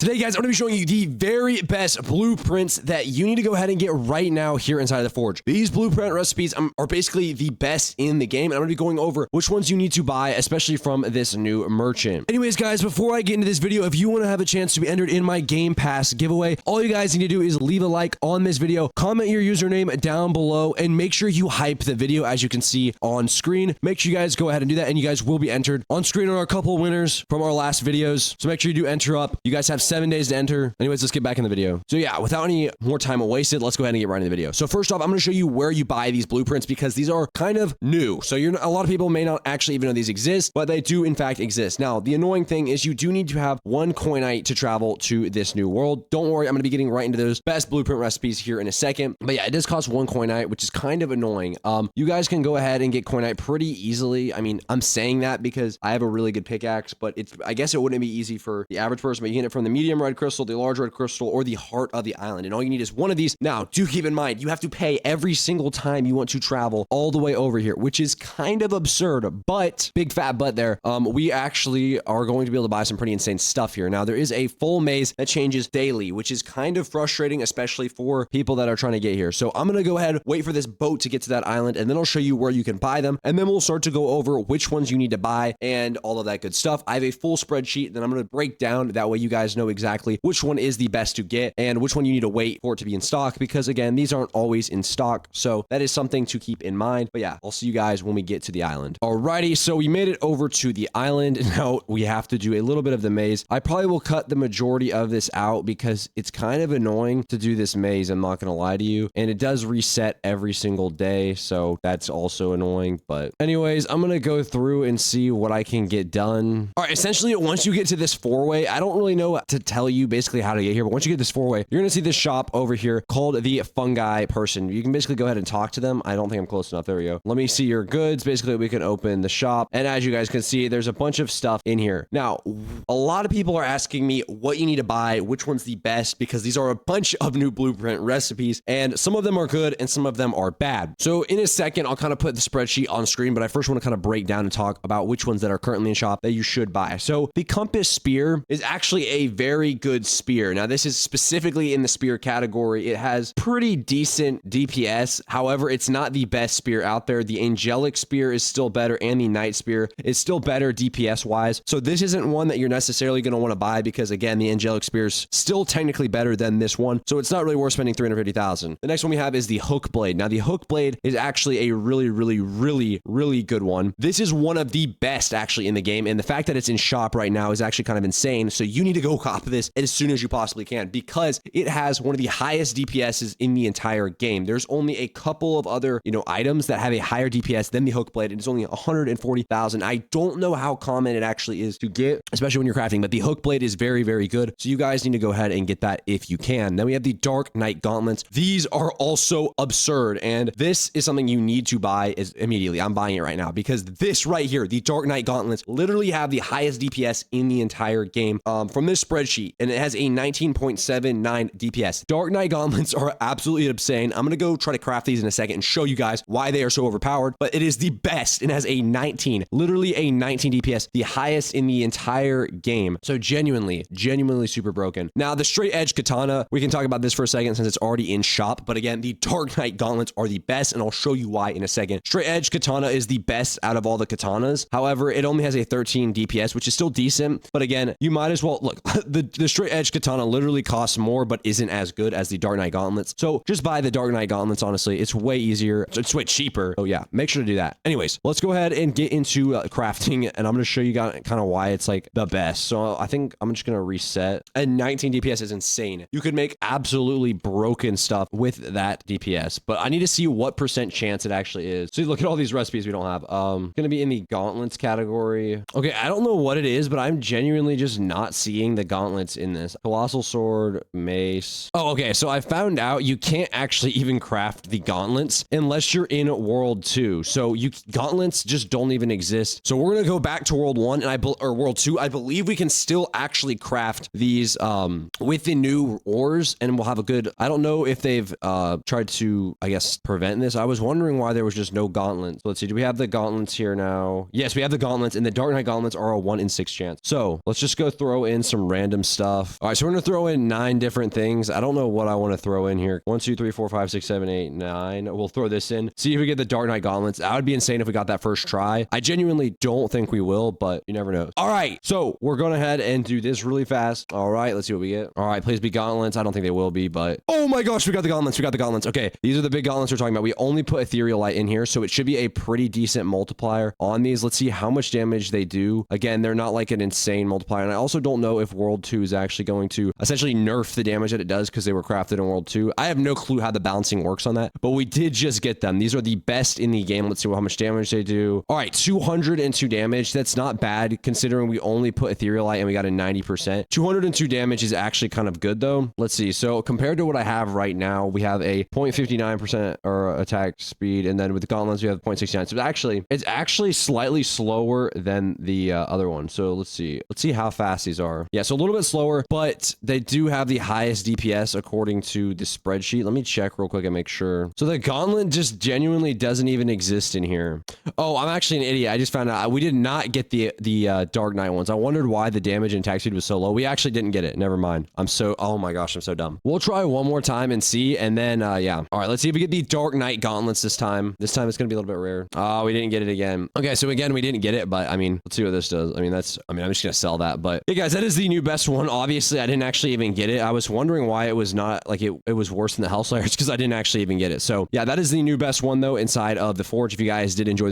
Today, guys, I'm going to be showing you the very best blueprints that you need to go ahead and get right now here inside of the Forge. These blueprint recipes are basically the best in the game, and I'm going to be going over which ones you need to buy, especially from this new merchant. Anyways, guys, before I get into this video, if you want to have a chance to be entered in my Game Pass giveaway, all you guys need to do is leave a like on this video, comment your username down below, and make sure you hype the video as you can see on screen. Make sure you guys go ahead and do that, and you guys will be entered. On screen are a couple of winners from our last videos, so make sure you do enter up. You guys have 7 days to enter. Anyways, let's get back in the video. So yeah, without any more time wasted, let's go ahead and get right into the video. So first off, I'm going to show you where you buy these blueprints because these are kind of new. So a lot of people may not actually even know these exist, but they do in fact exist. Now, the annoying thing is you do need to have one coinite to travel to this new world. Don't worry, I'm going to be getting right into those best blueprint recipes here in a second. But yeah, it does cost one coinite, which is kind of annoying. You guys can go ahead and get coinite pretty easily. I mean, I'm saying that because I have a really good pickaxe, but I guess it wouldn't be easy for the average person, but you can get it from the medium red crystal, the large red crystal, or the heart of the island. And all you need is one of these. Now, do keep in mind, you have to pay every single time you want to travel all the way over here, which is kind of absurd, but big fat but there. We actually are going to be able to buy some pretty insane stuff here. Now, there is a full maze that changes daily, which is kind of frustrating, especially for people that are trying to get here. So I'm going to go ahead, wait for this boat to get to that island, and then I'll show you where you can buy them. And then we'll start to go over which ones you need to buy and all of that good stuff. I have a full spreadsheet that I'm going to break down. That way you guys know exactly which one is the best to get and which one you need to wait for it to be in stock, because again, these aren't always in stock. So that is something to keep in mind. But yeah, I'll see you guys when we get to the island. Alrighty, so we made it over to the island. Now we have to do a little bit of the maze. I probably will cut the majority of this out because it's kind of annoying to do this maze. I'm not going to lie to you. And it does reset every single day. So that's also annoying. But anyways, I'm going to go through and see what I can get done. All right, essentially, once you get to this four-way, I don't really know to tell you basically how to get here, but once you get this four-way, you're going to see this shop over here called the fungi person. You can basically go ahead and talk to them. I don't think I'm close enough. There we go. Let me see your goods. Basically, we can open the shop. And as you guys can see, there's a bunch of stuff in here. Now, a lot of people are asking me what you need to buy, which one's the best, because these are a bunch of new blueprint recipes, and some of them are good and some of them are bad. So in a second, I'll kind of put the spreadsheet on screen, but I first want to kind of break down and talk about which ones that are currently in shop that you should buy. So the compass spear is actually a very good spear. Now, this is specifically in the spear category. It has pretty decent DPS. However, it's not the best spear out there. The angelic spear is still better, and the night spear is still better DPS wise. So this isn't one that you're necessarily going to want to buy because again, the angelic spear is still technically better than this one. So it's not really worth spending 350,000. The next one we have is the hook blade. Now the hook blade is actually a really good one. This is one of the best actually in the game. And the fact that it's in shop right now is actually kind of insane. So you need to go cop this as soon as you possibly can because it has one of the highest DPSs in the entire game. There's only a couple of other, items that have a higher DPS than the hook blade. And it's only 140,000. I don't know how common it actually is to get, especially when you're crafting, but the hook blade is very good. So you guys need to go ahead and get that if you can. Then we have the dark knight gauntlets. These are also absurd. And this is something you need to buy immediately. I'm buying it right now because this right here, the dark knight gauntlets, literally have the highest DPS in the entire game from this spreadsheet. And it has a 19.79 DPS. Dark knight gauntlets are absolutely insane. I'm going to go try to craft these in a second and show you guys why they are so overpowered, but it is the best. It has a 19, literally a 19 DPS, the highest in the entire game. So genuinely super broken. Now the straight edge katana, we can talk about this for a second since it's already in shop. But again, the dark knight gauntlets are the best, and I'll show you why in a second. Straight edge katana is the best out of all the katanas. However, it only has a 13 DPS, which is still decent. But again, you might as well look, the straight edge katana literally costs more, but isn't as good as the dark knight gauntlets. So just buy the dark knight gauntlets. Honestly, it's way easier. It's way cheaper. So yeah, make sure to do that. Anyways, let's go ahead and get into crafting, and I'm going to show you kind of why it's like the best. So I think I'm just going to reset. And 19 DPS is insane. You could make absolutely broken stuff with that DPS, but I need to see what percent chance it actually is. So look at all these recipes we don't have. Going to be in the gauntlets category. Okay, I don't know what it is, but I'm genuinely just not seeing the gauntlets in this. Colossal sword, mace. Oh, okay. So I found out you can't actually even craft the gauntlets unless you're in World 2. So gauntlets just don't even exist. So we're gonna go back to World 1 and World 2. I believe we can still actually craft these with the new ores, and we'll have a good. I don't know if they've tried to, I guess, prevent this. I was wondering why there was just no gauntlets. So let's see. Do we have the gauntlets here now? Yes, we have the gauntlets, and the dark knight gauntlets are a 1 in 6 chance. So let's just go throw in some random random stuff. All right, so we're gonna throw in 9 different things. I don't know what I want to throw in here. 1, 2, 3, 4, 5, 6, 7, 8, 9. We'll throw this in. See if we get the Dark Knight Gauntlets. That would be insane if we got that first try. I genuinely don't think we will, but you never know. All right, so we're going ahead and do this really fast. All right, let's see what we get. All right, please be gauntlets. I don't think they will be, but oh my gosh, we got the gauntlets. We got the gauntlets. Okay, these are the big gauntlets we're talking about. We only put ethereal light in here, so it should be a pretty decent multiplier on these. Let's see how much damage they do. Again, they're not like an insane multiplier, and I also don't know if World 2 is actually going to essentially nerf the damage that it does because they were crafted in World 2. I have no clue how the balancing works on that, but we did just get them. These are the best in the game. Let's see how much damage they do. All right, 202 damage. That's not bad considering we only put ethereal light and we got a 90%. 202 damage is actually kind of good though. Let's see. So compared to what I have right now, we have a 0.59% or attack speed, and then with the gauntlets we have 0.69. So it's actually slightly slower than the other one. So let's see how fast these are. Yeah, so a little bit slower, but they do have the highest DPS according to the spreadsheet. Let me check real quick and make sure. So the gauntlet just genuinely doesn't even exist in here. Oh, I'm actually an idiot. I just found out we did not get the Dark Knight ones. I wondered why the damage and attack speed was so low. We actually didn't get it. Never mind. Oh my gosh, I'm so dumb. We'll try one more time and see, and then yeah. All right, let's see if we get the Dark Knight gauntlets this time. This time it's gonna be a little bit rare. Oh, we didn't get it again. Okay, so again, we didn't get it, but I mean, let's see what this does. I'm just gonna sell that. But hey guys, that is the new best one. Obviously, I didn't actually even get it. I was wondering why it was not like it was worse than the Hellslayers because I didn't actually even get it. So yeah, that is the new best one though inside of the Forge. If you guys did enjoy